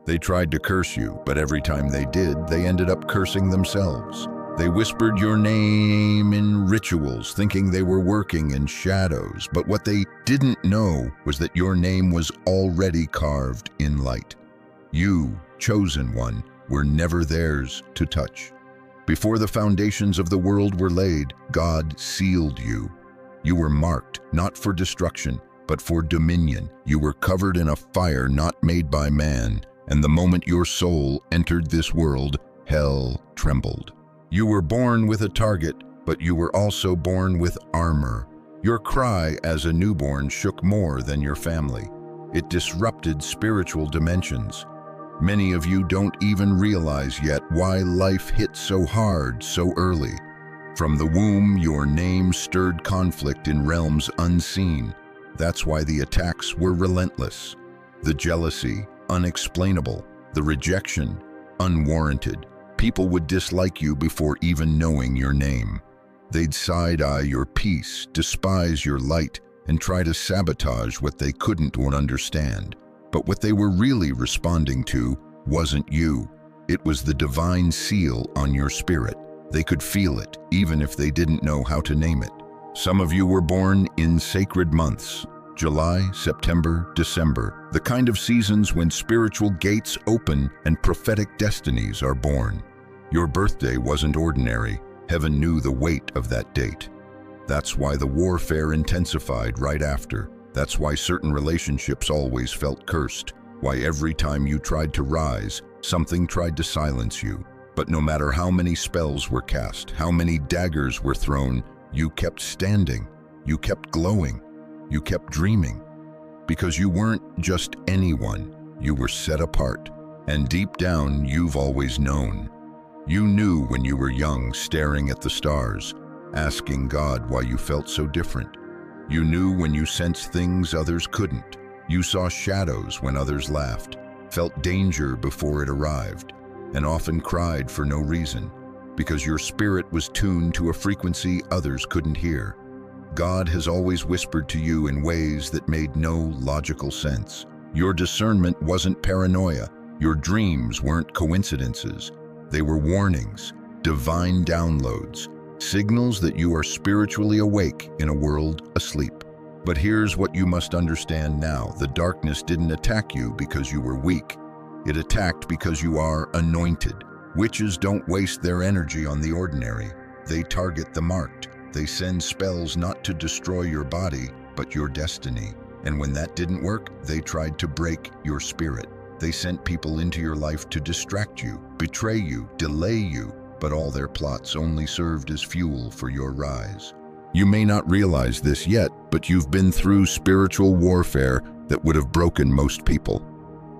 They tried to curse you, but every time they did, they ended up cursing themselves. They whispered your name in rituals, thinking they were working in shadows, but what they didn't know was that your name was already carved in light. You, chosen one, were never theirs to touch. Before the foundations of the world were laid, God sealed you. You were marked, not for destruction, but for dominion. You were covered in a fire not made by man, and the moment your soul entered this world, hell trembled. You were born with a target, but you were also born with armor. Your cry as a newborn shook more than your family. It disrupted spiritual dimensions. Many of you don't even realize yet why life hit so hard so early. From the womb, your name stirred conflict in realms unseen. That's why the attacks were relentless. The jealousy, unexplainable. The rejection, unwarranted. People would dislike you before even knowing your name. They'd side-eye your peace, despise your light, and try to sabotage what they couldn't understand. But what they were really responding to wasn't you. It was the divine seal on your spirit. They could feel it, even if they didn't know how to name it. Some of you were born in sacred months. July, September, December, the kind of seasons when spiritual gates open and prophetic destinies are born. Your birthday wasn't ordinary. Heaven knew the weight of that date. That's why the warfare intensified right after. That's why certain relationships always felt cursed. Why every time you tried to rise, something tried to silence you. But no matter how many spells were cast, how many daggers were thrown, you kept standing. You kept glowing. You kept dreaming. Because you weren't just anyone. You were set apart. And deep down, you've always known. You knew when you were young, staring at the stars, asking God why you felt so different. You knew when you sensed things others couldn't. You saw shadows when others laughed, felt danger before it arrived, and often cried for no reason, because your spirit was tuned to a frequency others couldn't hear. God has always whispered to you in ways that made no logical sense. Your discernment wasn't paranoia. Your dreams weren't coincidences. They were warnings, divine downloads, signals that you are spiritually awake in a world asleep. But here's what you must understand now. The darkness didn't attack you because you were weak. It attacked because you are anointed. Witches don't waste their energy on the ordinary. They target the marked. They send spells not to destroy your body, but your destiny. And when that didn't work, they tried to break your spirit. They sent people into your life to distract you, betray you, delay you, but all their plots only served as fuel for your rise. You may not realize this yet, but you've been through spiritual warfare that would have broken most people.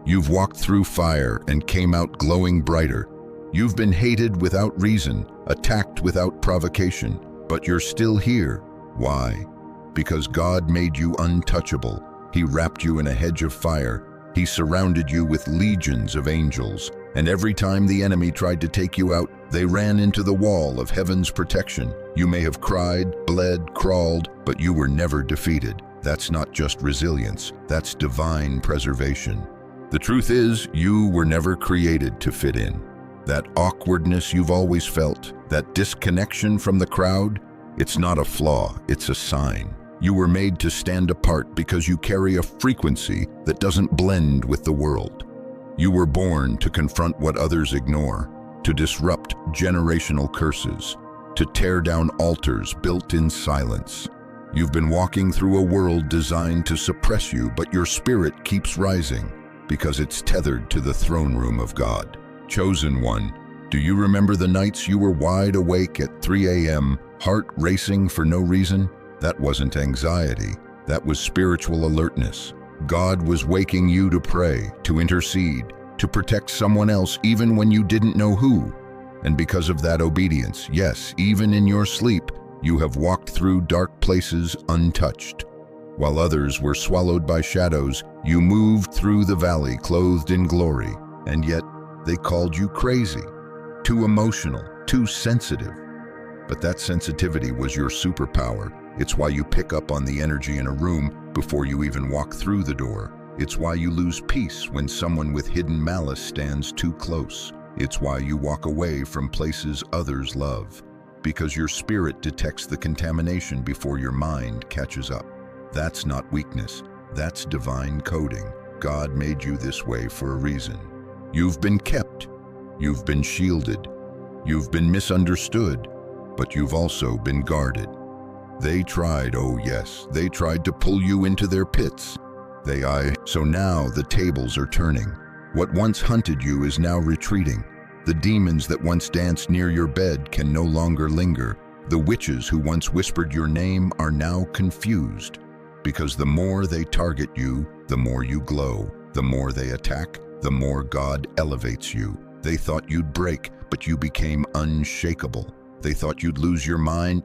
You've walked through fire and came out glowing brighter. You've been hated without reason, attacked without provocation, but you're still here. Why? Because God made you untouchable. He wrapped you in a hedge of fire. He surrounded you with legions of angels, and every time the enemy tried to take you out, they ran into the wall of heaven's protection. You may have cried, bled, crawled, but you were never defeated. That's not just resilience, that's divine preservation. The truth is, you were never created to fit in. That awkwardness you've always felt, that disconnection from the crowd, it's not a flaw, it's a sign. You were made to stand apart because you carry a frequency that doesn't blend with the world. You were born to confront what others ignore, to disrupt generational curses, to tear down altars built in silence. You've been walking through a world designed to suppress you, but your spirit keeps rising because it's tethered to the throne room of God. Chosen one, do you remember the nights you were wide awake at 3 a.m., heart racing for no reason? That wasn't anxiety, that was spiritual alertness. God was waking you to pray, to intercede, to protect someone else even when you didn't know who. And because of that obedience, yes, even in your sleep, you have walked through dark places untouched. While others were swallowed by shadows, you moved through the valley clothed in glory, and yet they called you crazy, too emotional, too sensitive. But that sensitivity was your superpower. It's why you pick up on the energy in a room before you even walk through the door. It's why you lose peace when someone with hidden malice stands too close. It's why you walk away from places others love, because your spirit detects the contamination before your mind catches up. That's not weakness, that's divine coding. God made you this way for a reason. You've been kept, you've been shielded, you've been misunderstood, but you've also been guarded. They tried, oh yes, they tried to pull you into their pits. So now the tables are turning. What once hunted you is now retreating. The demons that once danced near your bed can no longer linger. The witches who once whispered your name are now confused. Because the more they target you, the more you glow. The more they attack, the more God elevates you. They thought you'd break, but you became unshakable. They thought you'd lose your mind,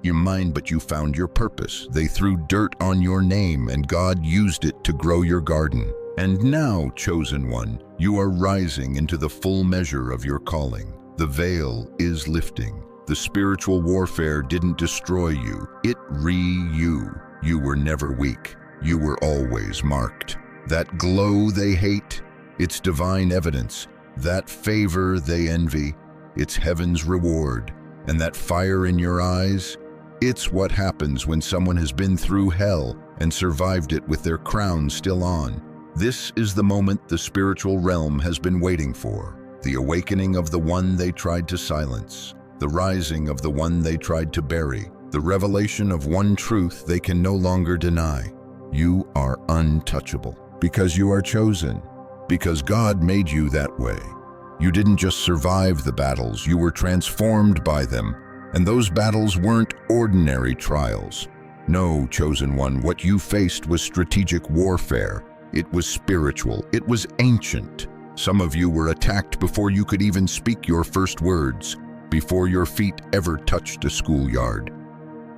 but you found your purpose. They threw dirt on your name, and God used it to grow your garden. And now, chosen one, you are rising into the full measure of your calling. The veil is lifting. The spiritual warfare didn't destroy you, it you. You were never weak. You were always marked. That glow they hate, it's divine evidence. That favor they envy, it's heaven's reward. And that fire in your eyes, it's what happens when someone has been through hell and survived it with their crown still on. This is the moment the spiritual realm has been waiting for. The awakening of the one they tried to silence. The rising of the one they tried to bury. The revelation of one truth they can no longer deny. You are untouchable because you are chosen. Because God made you that way. You didn't just survive the battles, you were transformed by them. And those battles weren't ordinary trials. No, chosen one, what you faced was strategic warfare. It was spiritual, it was ancient. Some of you were attacked before you could even speak your first words, before your feet ever touched a schoolyard.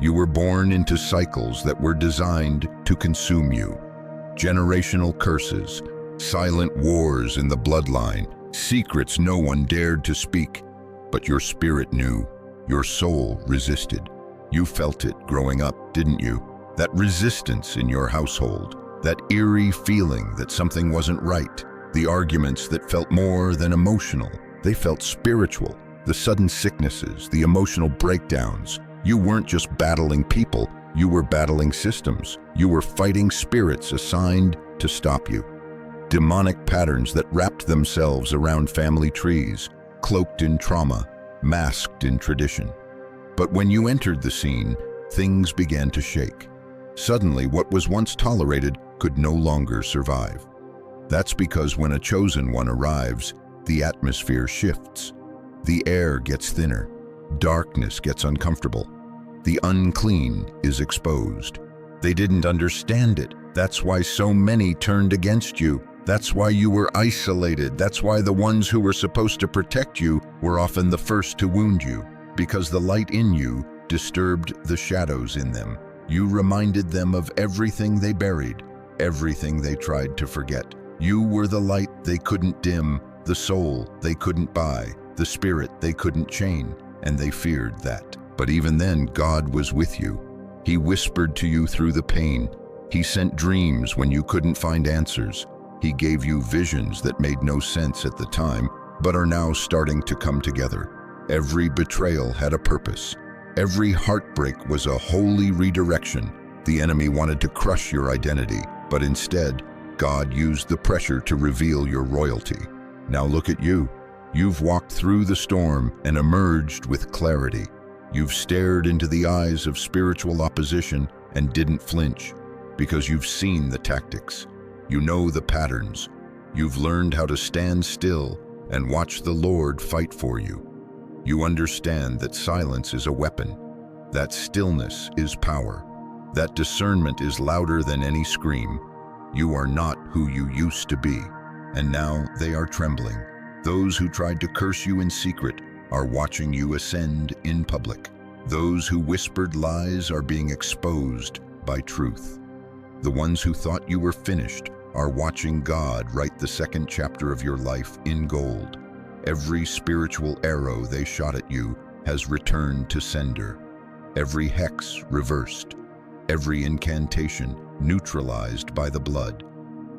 You were born into cycles that were designed to consume you. Generational curses, silent wars in the bloodline, secrets no one dared to speak, but your spirit knew. Your soul resisted. You felt it growing up, didn't you? That resistance in your household, that eerie feeling that something wasn't right, the arguments that felt more than emotional, they felt spiritual, the sudden sicknesses, the emotional breakdowns. You weren't just battling people, you were battling systems. You were fighting spirits assigned to stop you. Demonic patterns that wrapped themselves around family trees, cloaked in trauma, masked in tradition. But when you entered the scene, things began to shake. Suddenly, what was once tolerated could no longer survive. That's because when a chosen one arrives, the atmosphere shifts. The air gets thinner. Darkness gets uncomfortable. The unclean is exposed. They didn't understand it. That's why so many turned against you. That's why you were isolated. That's why the ones who were supposed to protect you were often the first to wound you, because the light in you disturbed the shadows in them. You reminded them of everything they buried, everything they tried to forget. You were the light they couldn't dim, the soul they couldn't buy, the spirit they couldn't chain, and they feared that. But even then, God was with you. He whispered to you through the pain. He sent dreams when you couldn't find answers. He gave you visions that made no sense at the time, but are now starting to come together. Every betrayal had a purpose. Every heartbreak was a holy redirection. The enemy wanted to crush your identity, but instead, God used the pressure to reveal your royalty. Now look at you. You've walked through the storm and emerged with clarity. You've stared into the eyes of spiritual opposition and didn't flinch, because you've seen the tactics. You know the patterns. You've learned how to stand still and watch the Lord fight for you. You understand that silence is a weapon, that stillness is power, that discernment is louder than any scream. You are not who you used to be, and now they are trembling. Those who tried to curse you in secret are watching you ascend in public. Those who whispered lies are being exposed by truth. The ones who thought you were finished are watching God write the second chapter of your life in gold. Every spiritual arrow they shot at you has returned to sender. Every hex reversed. Every incantation neutralized by the blood.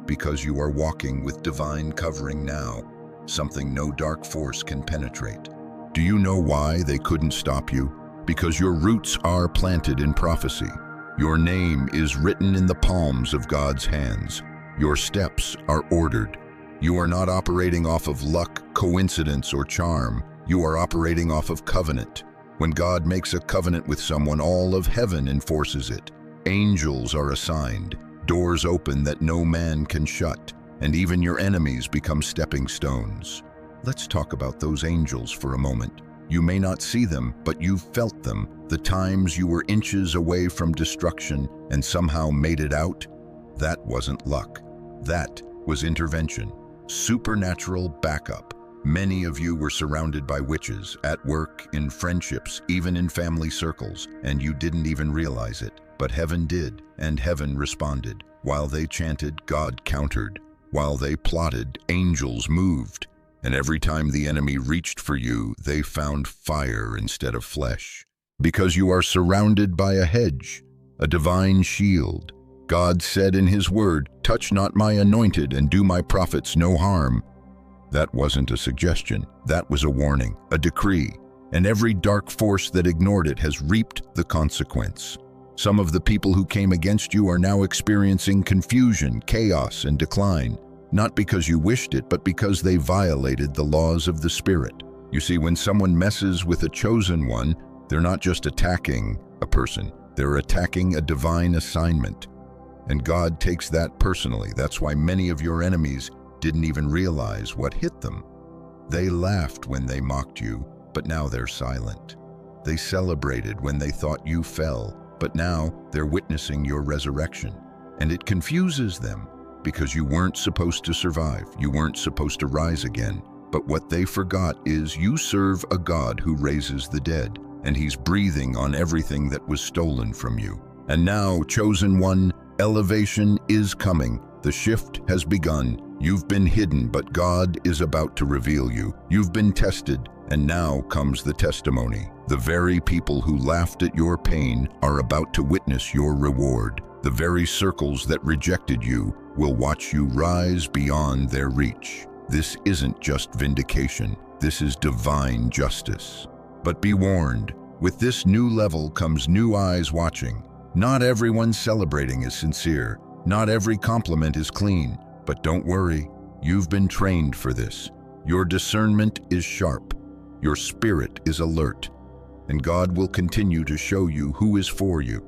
because you are walking with divine covering now, something no dark force can penetrate. Do you know why they couldn't stop you? Because your roots are planted in prophecy. Your name is written in the palms of God's hands. Your steps are ordered. You are not operating off of luck, coincidence, or charm. You are operating off of covenant. When God makes a covenant with someone, all of heaven enforces it. Angels are assigned, doors open that no man can shut, and even your enemies become stepping stones. Let's talk about those angels for a moment. You may not see them, but you've felt them. The times you were inches away from destruction and somehow made it out. That wasn't luck. That was intervention. Supernatural backup. Many of you were surrounded by witches, at work, in friendships, even in family circles, and you didn't even realize it. But heaven did, and heaven responded. While they chanted, God countered. While they plotted, angels moved. And every time the enemy reached for you, they found fire instead of flesh. Because you are surrounded by a hedge, a divine shield. God said in His word, "Touch not my anointed and do my prophets no harm." That wasn't a suggestion. That was a warning, a decree. And every dark force that ignored it has reaped the consequence. Some of the people who came against you are now experiencing confusion, chaos, and decline. Not because you wished it, but because they violated the laws of the Spirit. You see, when someone messes with a chosen one, they're not just attacking a person, they're attacking a divine assignment. And God takes that personally. That's why many of your enemies didn't even realize what hit them. They laughed when they mocked you, but now they're silent. They celebrated when they thought you fell, but now they're witnessing your resurrection. And it confuses them, because you weren't supposed to survive. You weren't supposed to rise again. But what they forgot is you serve a God who raises the dead, and He's breathing on everything that was stolen from you. And now, chosen one, elevation is coming. The shift has begun. You've been hidden, but God is about to reveal you. You've been tested, and now comes the testimony. The very people who laughed at your pain are about to witness your reward. The very circles that rejected you will watch you rise beyond their reach. This isn't just vindication. This is divine justice. But be warned, with this new level comes new eyes watching. Not everyone celebrating is sincere. Not every compliment is clean. But don't worry, you've been trained for this. Your discernment is sharp. Your spirit is alert. And God will continue to show you who is for you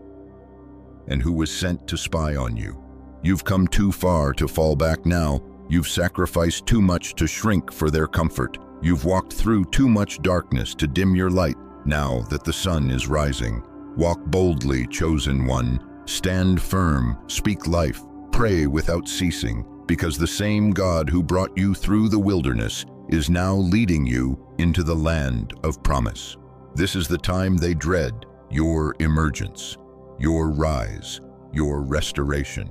and who was sent to spy on you. You've come too far to fall back now. You've sacrificed too much to shrink for their comfort. You've walked through too much darkness to dim your light now that the sun is rising. Walk boldly, chosen one. Stand firm, speak life, pray without ceasing, because the same God who brought you through the wilderness is now leading you into the land of promise. This is the time they dread, your emergence, your rise, your restoration.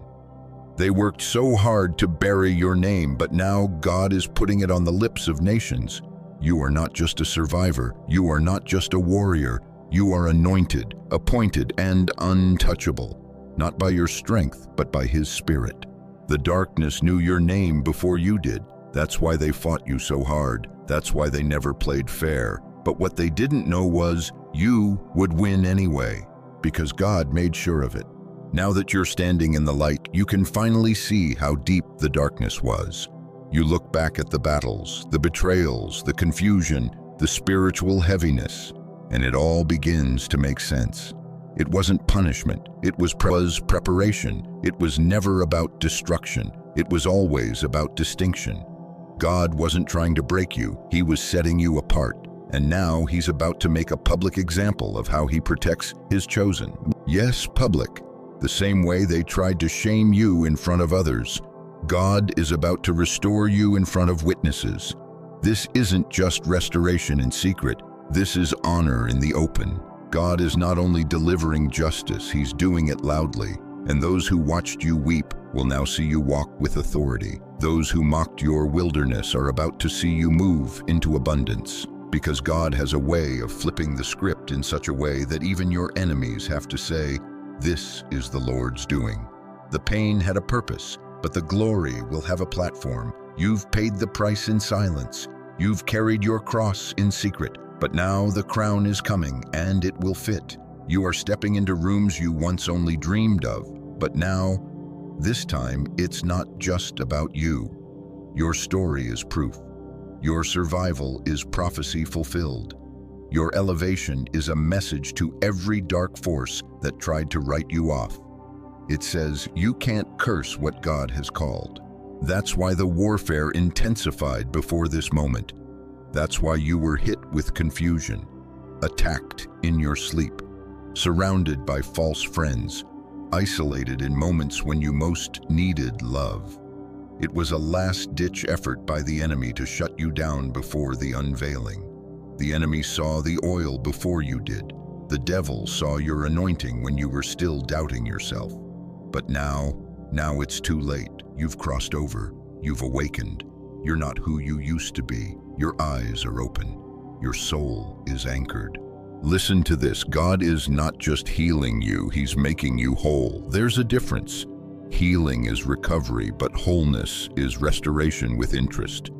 They worked so hard to bury your name, but now God is putting it on the lips of nations. You are not just a survivor. You are not just a warrior. You are anointed, appointed, and untouchable, not by your strength, but by His Spirit. The darkness knew your name before you did. That's why they fought you so hard. That's why they never played fair. But what they didn't know was you would win anyway, because God made sure of it. Now that you're standing in the light, you can finally see how deep the darkness was. You look back at the battles, the betrayals, the confusion, the spiritual heaviness, and it all begins to make sense. It wasn't punishment. It was preparation. It was never about destruction. It was always about distinction. God wasn't trying to break you. He was setting you apart. And now He's about to make a public example of how He protects His chosen. Yes, public. The same way they tried to shame you in front of others. God is about to restore you in front of witnesses. This isn't just restoration in secret. This is honor in the open. God is not only delivering justice, He's doing it loudly. And those who watched you weep will now see you walk with authority. Those who mocked your wilderness are about to see you move into abundance. Because God has a way of flipping the script in such a way that even your enemies have to say, "This is the Lord's doing." The pain had a purpose. but the glory will have a platform. You've paid the price in silence. You've carried your cross in secret, but now the crown is coming and it will fit. You are stepping into rooms you once only dreamed of, but now, this time, it's not just about you. Your story is proof. Your survival is prophecy fulfilled. Your elevation is a message to every dark force that tried to write you off. It says, you can't curse what God has called. That's why the warfare intensified before this moment. That's why you were hit with confusion, attacked in your sleep, surrounded by false friends, isolated in moments when you most needed love. It was a last-ditch effort by the enemy to shut you down before the unveiling. The enemy saw the oil before you did. The devil saw your anointing when you were still doubting yourself. But now it's too late. You've crossed over. You've awakened. You're not who you used to be. Your eyes are open. Your soul is anchored. Listen to this. God is not just healing you, He's making you whole. There's a difference. Healing is recovery, but wholeness is restoration with interest.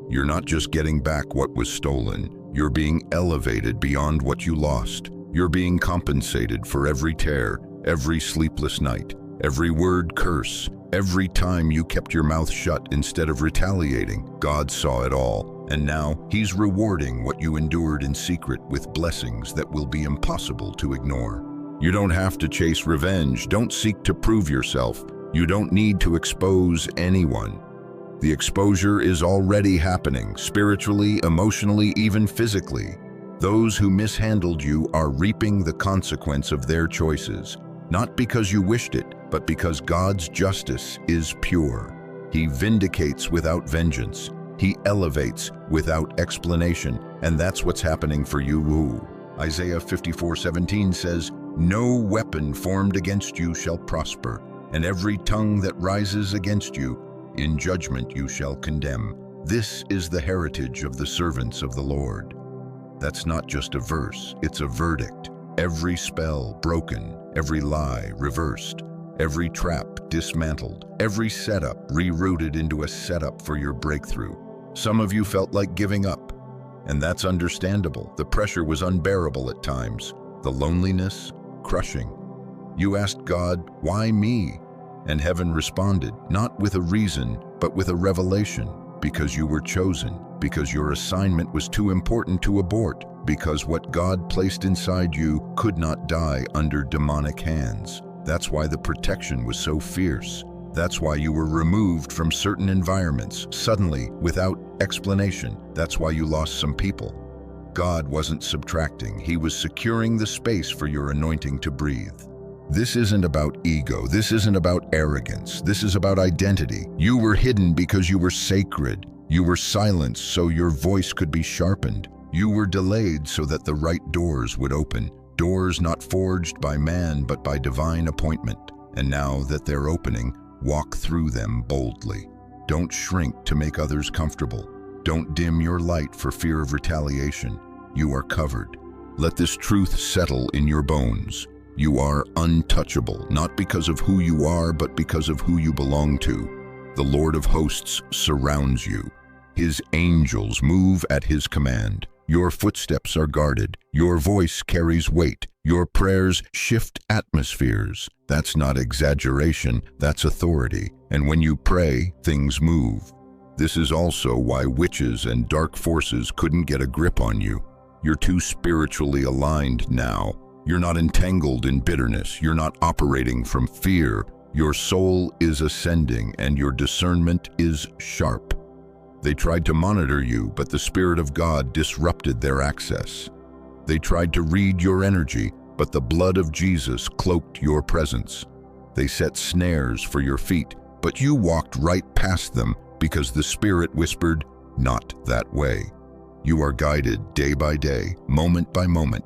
You're not just getting back what was stolen. You're being elevated beyond what you lost. You're being compensated for every tear, every sleepless night, every word curse, every time you kept your mouth shut instead of retaliating. God saw it all, and now He's rewarding what you endured in secret with blessings that will be impossible to ignore. You don't have to chase revenge. Don't seek to prove yourself. You don't need to expose anyone. The exposure is already happening, spiritually, emotionally, even physically. Those who mishandled you are reaping the consequence of their choices, not because you wished it, but because God's justice is pure. He vindicates without vengeance. He elevates without explanation, and that's what's happening for you. Isaiah 54:17 says, "No weapon formed against you shall prosper, and every tongue that rises against you, in judgment you shall condemn. This is the heritage of the servants of the Lord." That's not just a verse, it's a verdict. Every spell broken, every lie reversed, every trap dismantled, every setup rerouted into a setup for your breakthrough. Some of you felt like giving up, and that's understandable. The pressure was unbearable at times, the loneliness crushing. You asked God, "Why me?" And heaven responded, not with a reason, but with a revelation. Because you were chosen, because your assignment was too important to abort, because what God placed inside you could not die under demonic hands. That's why the protection was so fierce. That's why you were removed from certain environments, suddenly, without explanation. That's why you lost some people. God wasn't subtracting, He was securing the space for your anointing to breathe. This isn't about ego. This isn't about arrogance. This is about identity. You were hidden because you were sacred. You were silenced so your voice could be sharpened. You were delayed so that the right doors would open. Doors not forged by man, but by divine appointment. And now that they're opening, walk through them boldly. Don't shrink to make others comfortable. Don't dim your light for fear of retaliation. You are covered. Let this truth settle in your bones. You are untouchable, not because of who you are, but because of who you belong to. The Lord of hosts surrounds you. His angels move at His command. Your footsteps are guarded. Your voice carries weight. Your prayers shift atmospheres. That's not exaggeration, that's authority. And when you pray, things move. This is also why witches and dark forces couldn't get a grip on you. You're too spiritually aligned now. You're not entangled in bitterness. You're not operating from fear. Your soul is ascending and your discernment is sharp. They tried to monitor you, but the Spirit of God disrupted their access. They tried to read your energy, but the blood of Jesus cloaked your presence. They set snares for your feet, but you walked right past them because the Spirit whispered, "Not that way." You are guided day by day, moment by moment.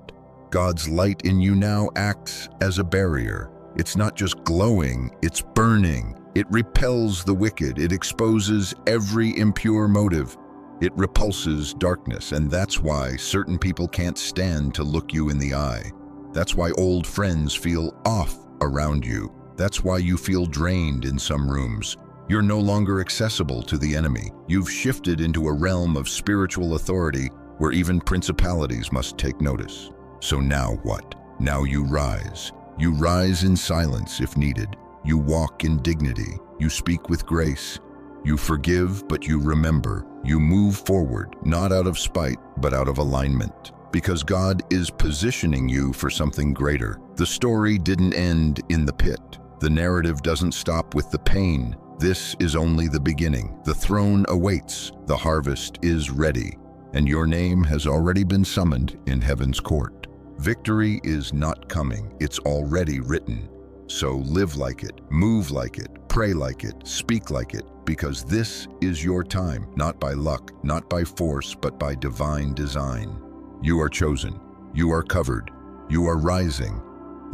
God's light in you now acts as a barrier. It's not just glowing, it's burning. It repels the wicked. It exposes every impure motive. It repulses darkness, and that's why certain people can't stand to look you in the eye. That's why old friends feel off around you. That's why you feel drained in some rooms. You're no longer accessible to the enemy. You've shifted into a realm of spiritual authority where even principalities must take notice. So now what? Now you rise. You rise in silence if needed. You walk in dignity. You speak with grace. You forgive, but you remember. You move forward, not out of spite, but out of alignment. Because God is positioning you for something greater. The story didn't end in the pit. The narrative doesn't stop with the pain. This is only the beginning. The throne awaits. The harvest is ready. And your name has already been summoned in heaven's court. Victory is not coming. It's already written. So live like it, move like it, pray like it, speak like it, because this is your time, not by luck, not by force, but by divine design. You are chosen. You are covered. You are rising.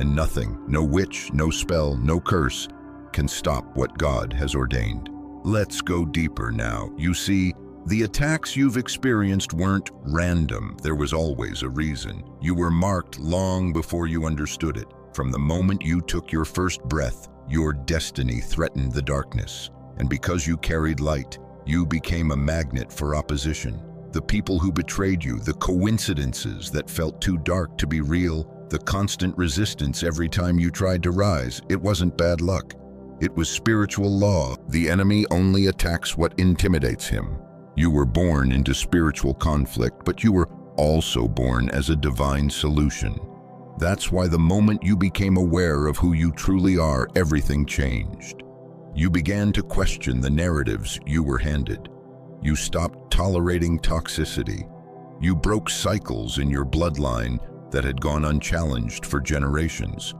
And nothing, no witch, no spell, no curse, can stop what God has ordained. Let's go deeper now. You see, the attacks you've experienced weren't random. There was always a reason. You were marked long before you understood it. From the moment you took your first breath, your destiny threatened the darkness. And because you carried light, you became a magnet for opposition. The people who betrayed you, the coincidences that felt too dark to be real, the constant resistance every time you tried to rise, it wasn't bad luck. It was spiritual law. The enemy only attacks what intimidates him. You were born into spiritual conflict, but you were also born as a divine solution. That's why the moment you became aware of who you truly are, everything changed. You began to question the narratives you were handed. You stopped tolerating toxicity. You broke cycles in your bloodline that had gone unchallenged for generations.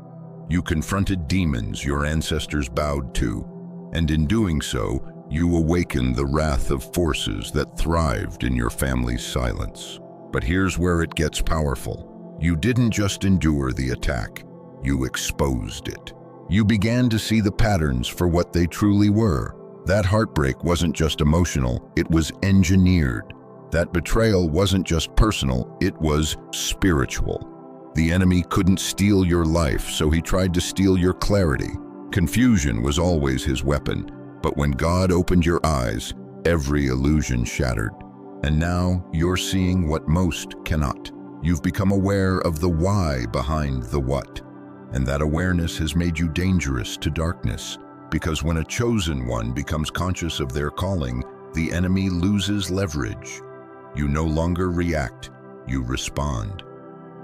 You confronted demons your ancestors bowed to, and in doing so, you awakened the wrath of forces that thrived in your family's silence. But here's where it gets powerful. You didn't just endure the attack, you exposed it. You began to see the patterns for what they truly were. That heartbreak wasn't just emotional, it was engineered. That betrayal wasn't just personal, it was spiritual. The enemy couldn't steal your life, so he tried to steal your clarity. Confusion was always his weapon, but when God opened your eyes, every illusion shattered. And now you're seeing what most cannot. You've become aware of the why behind the what. And that awareness has made you dangerous to darkness, because when a chosen one becomes conscious of their calling, the enemy loses leverage. You no longer react, you respond.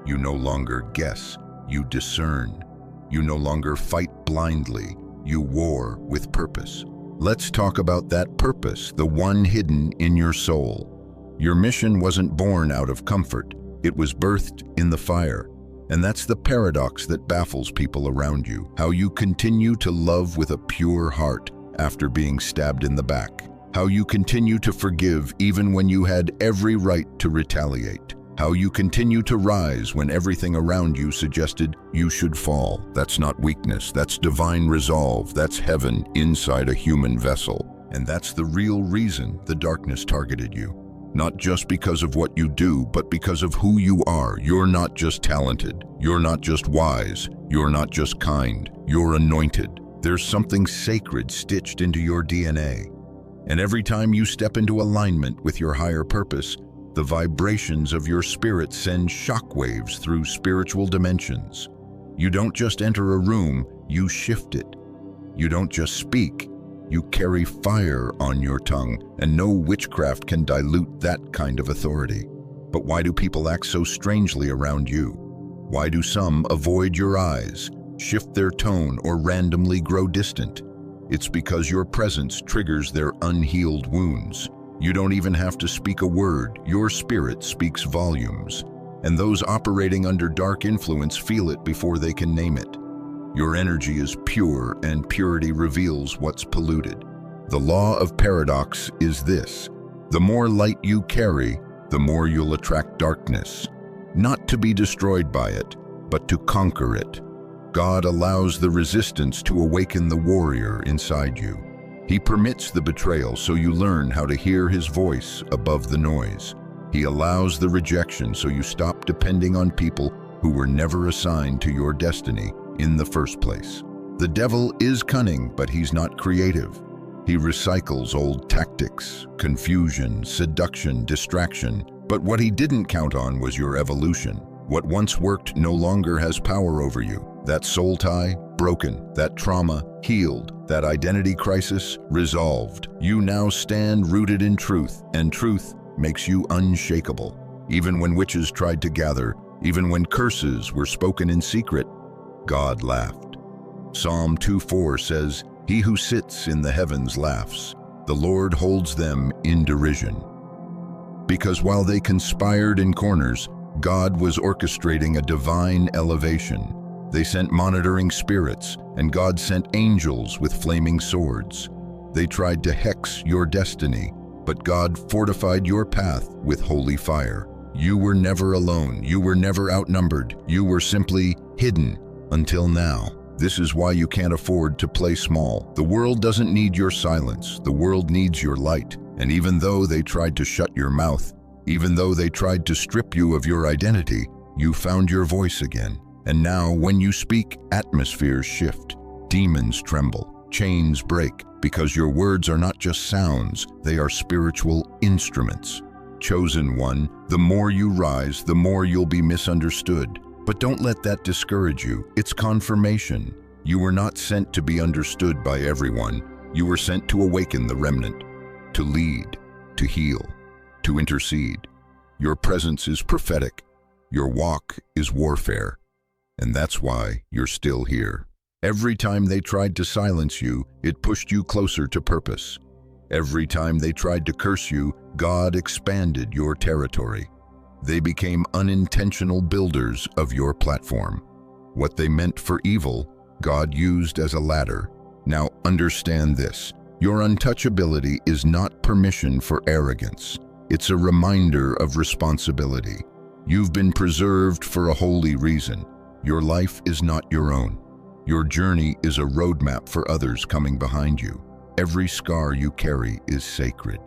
You no longer guess, you discern. You no longer fight blindly, you war with purpose. Let's talk about that purpose, the one hidden in your soul. Your mission wasn't born out of comfort, it was birthed in the fire. And that's the paradox that baffles people around you, how you continue to love with a pure heart after being stabbed in the back. How you continue to forgive even when you had every right to retaliate. How you continue to rise when everything around you suggested you should fall. That's not weakness, that's divine resolve, that's heaven inside a human vessel. And that's the real reason the darkness targeted you. Not just because of what you do, but because of who you are. You're not just talented, you're not just wise, you're not just kind, you're anointed. There's something sacred stitched into your DNA. And every time you step into alignment with your higher purpose, the vibrations of your spirit send shockwaves through spiritual dimensions. You don't just enter a room, you shift it. You don't just speak, you carry fire on your tongue, and no witchcraft can dilute that kind of authority. But why do people act so strangely around you? Why do some avoid your eyes, shift their tone, or randomly grow distant? It's because your presence triggers their unhealed wounds. You don't even have to speak a word, your spirit speaks volumes. And those operating under dark influence feel it before they can name it. Your energy is pure, and purity reveals what's polluted. The law of paradox is this: the more light you carry, the more you'll attract darkness. Not to be destroyed by it, but to conquer it. God allows the resistance to awaken the warrior inside you. He permits the betrayal so you learn how to hear his voice above the noise. He allows the rejection so you stop depending on people who were never assigned to your destiny in the first place. The devil is cunning, but he's not creative. He recycles old tactics, confusion, seduction, distraction. But what he didn't count on was your evolution. What once worked no longer has power over you. That soul tie, broken. That trauma, healed. That identity crisis, resolved. You now stand rooted in truth, and truth makes you unshakable. Even when witches tried to gather, even when curses were spoken in secret, God laughed. Psalm 2:4 says, "He who sits in the heavens laughs. The Lord holds them in derision." Because while they conspired in corners, God was orchestrating a divine elevation. They sent monitoring spirits, and God sent angels with flaming swords. They tried to hex your destiny, but God fortified your path with holy fire. You were never alone. You were never outnumbered. You were simply hidden until now. This is why you can't afford to play small. The world doesn't need your silence. The world needs your light. And even though they tried to shut your mouth, even though they tried to strip you of your identity, you found your voice again. And now, when you speak, atmospheres shift, demons tremble, chains break, because your words are not just sounds, they are spiritual instruments. Chosen one, the more you rise, the more you'll be misunderstood. But don't let that discourage you. It's confirmation. You were not sent to be understood by everyone. You were sent to awaken the remnant, to lead, to heal, to intercede. Your presence is prophetic. Your walk is warfare. And that's why you're still here. Every time they tried to silence you, it pushed you closer to purpose. Every time they tried to curse you, God expanded your territory. They became unintentional builders of your platform. What they meant for evil, God used as a ladder. Now understand this. Your untouchability is not permission for arrogance. It's a reminder of responsibility. You've been preserved for a holy reason. Your life is not your own. Your journey is a roadmap for others coming behind you. Every scar you carry is sacred.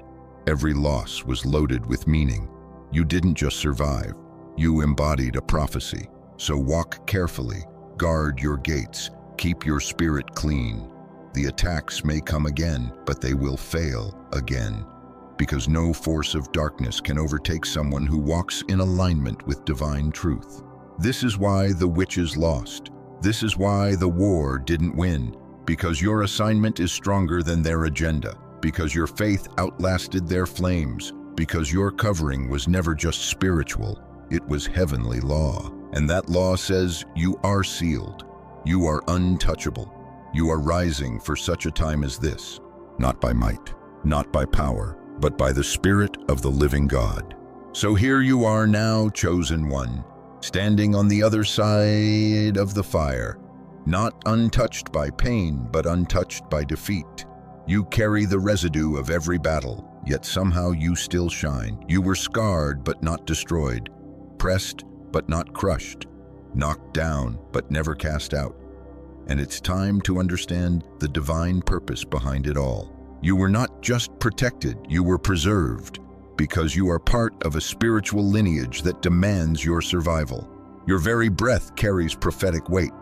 Every loss was loaded with meaning. You didn't just survive, you embodied a prophecy. So walk carefully, guard your gates, keep your spirit clean. The attacks may come again, but they will fail again. Because no force of darkness can overtake someone who walks in alignment with divine truth. This is why the witches lost. This is why the war didn't win. Because your assignment is stronger than their agenda. Because your faith outlasted their flames. Because your covering was never just spiritual, it was heavenly law. And that law says you are sealed. You are untouchable. You are rising for such a time as this. Not by might, not by power, but by the Spirit of the living God. So here you are now, chosen one, standing on the other side of the fire, not untouched by pain, but untouched by defeat. You carry the residue of every battle, yet somehow you still shine. You were scarred but not destroyed, pressed but not crushed, knocked down but never cast out. And it's time to understand the divine purpose behind it all. You were not just protected, you were preserved, because you are part of a spiritual lineage that demands your survival. Your very breath carries prophetic weight.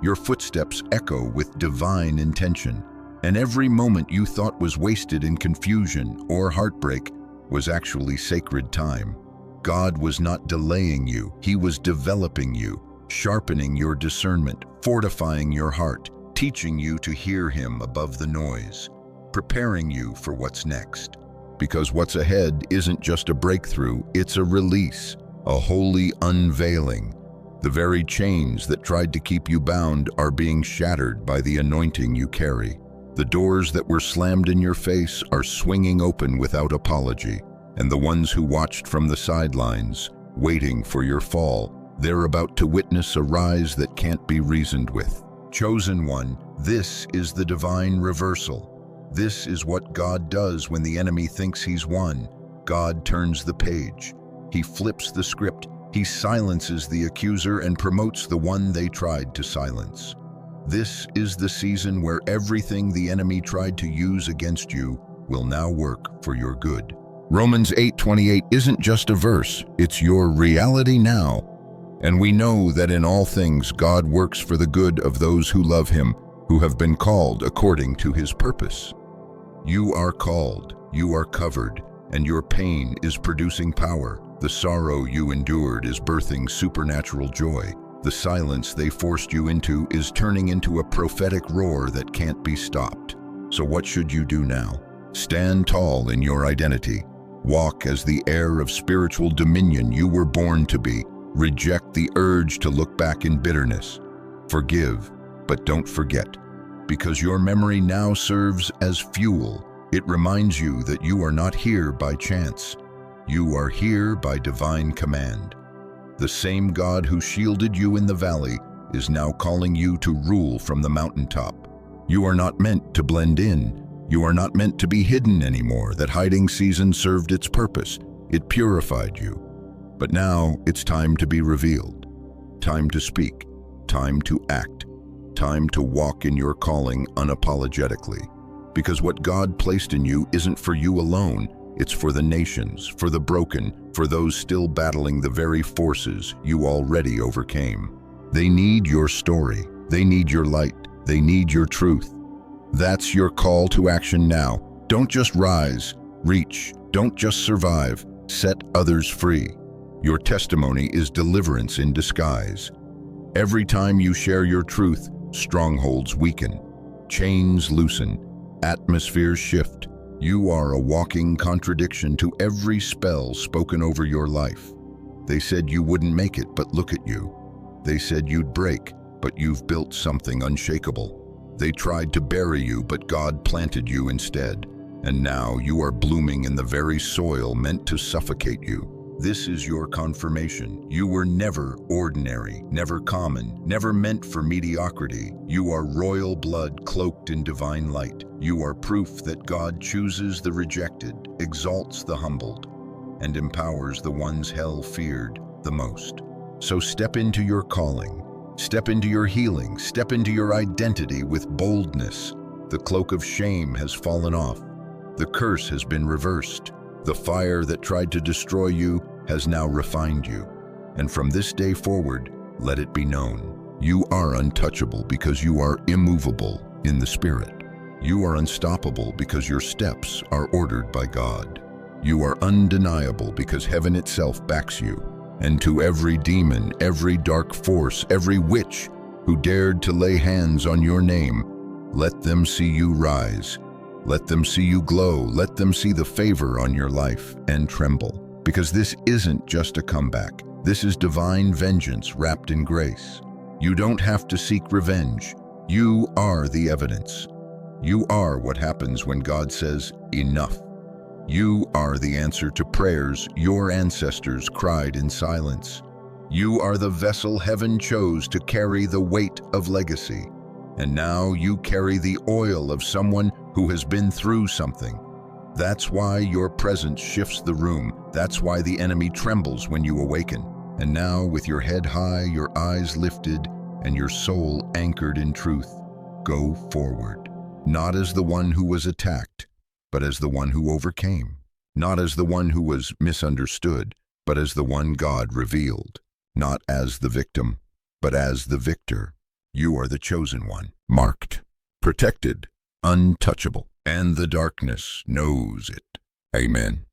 Your footsteps echo with divine intention. And every moment you thought was wasted in confusion or heartbreak was actually sacred time. God was not delaying you, He was developing you, sharpening your discernment, fortifying your heart, teaching you to hear Him above the noise, preparing you for what's next. Because what's ahead isn't just a breakthrough, it's a release, a holy unveiling. The very chains that tried to keep you bound are being shattered by the anointing you carry. The doors that were slammed in your face are swinging open without apology, and the ones who watched from the sidelines, waiting for your fall, they're about to witness a rise that can't be reasoned with. Chosen one, this is the divine reversal. This is what God does when the enemy thinks he's won. God turns the page. He flips the script. He silences the accuser and promotes the one they tried to silence. This is the season where everything the enemy tried to use against you will now work for your good. Romans 8:28 isn't just a verse, it's your reality now. And we know that in all things God works for the good of those who love Him, who have been called according to His purpose. You are called, you are covered, and your pain is producing power. The sorrow you endured is birthing supernatural joy. The silence they forced you into is turning into a prophetic roar that can't be stopped. So what should you do now? Stand tall in your identity. Walk as the heir of spiritual dominion you were born to be. Reject the urge to look back in bitterness. Forgive, but don't forget, because your memory now serves as fuel. It reminds you that you are not here by chance. You are here by divine command. The same God who shielded you in the valley is now calling you to rule from the mountaintop. You are not meant to blend in. You are not meant to be hidden anymore. That hiding season served its purpose. It purified you. But now it's time to be revealed. Time to speak. Time to act. Time to walk in your calling unapologetically. Because what God placed in you isn't for you alone. It's for the nations, for the broken, for those still battling the very forces you already overcame. They need your story. They need your light. They need your truth. That's your call to action now. Don't just rise, reach. Don't just survive. Set others free. Your testimony is deliverance in disguise. Every time you share your truth, strongholds weaken, chains loosen, atmospheres shift. You are a walking contradiction to every spell spoken over your life. They said you wouldn't make it, but look at you. They said you'd break, but you've built something unshakable. They tried to bury you, but God planted you instead. And now you are blooming in the very soil meant to suffocate you. This is your confirmation. You were never ordinary, never common, never meant for mediocrity. You are royal blood cloaked in divine light. You are proof that God chooses the rejected, exalts the humbled, and empowers the ones hell feared the most. So step into your calling, step into your healing, step into your identity with boldness. The cloak of shame has fallen off. The curse has been reversed. The fire that tried to destroy you has now refined you. And from this day forward, let it be known. You are untouchable because you are immovable in the Spirit. You are unstoppable because your steps are ordered by God. You are undeniable because heaven itself backs you. And to every demon, every dark force, every witch who dared to lay hands on your name, let them see you rise. Let them see you glow. Let them see the favor on your life and tremble. Because this isn't just a comeback. This is divine vengeance wrapped in grace. You don't have to seek revenge. You are the evidence. You are what happens when God says, enough. You are the answer to prayers your ancestors cried in silence. You are the vessel heaven chose to carry the weight of legacy. And now you carry the oil of someone who has been through something. That's why your presence shifts the room. That's why the enemy trembles when you awaken. And now, with your head high, your eyes lifted, and your soul anchored in truth, go forward. Not as the one who was attacked, but as the one who overcame. Not as the one who was misunderstood, but as the one God revealed. Not as the victim, but as the victor. You are the chosen one, marked, protected, untouchable, and the darkness knows it. Amen.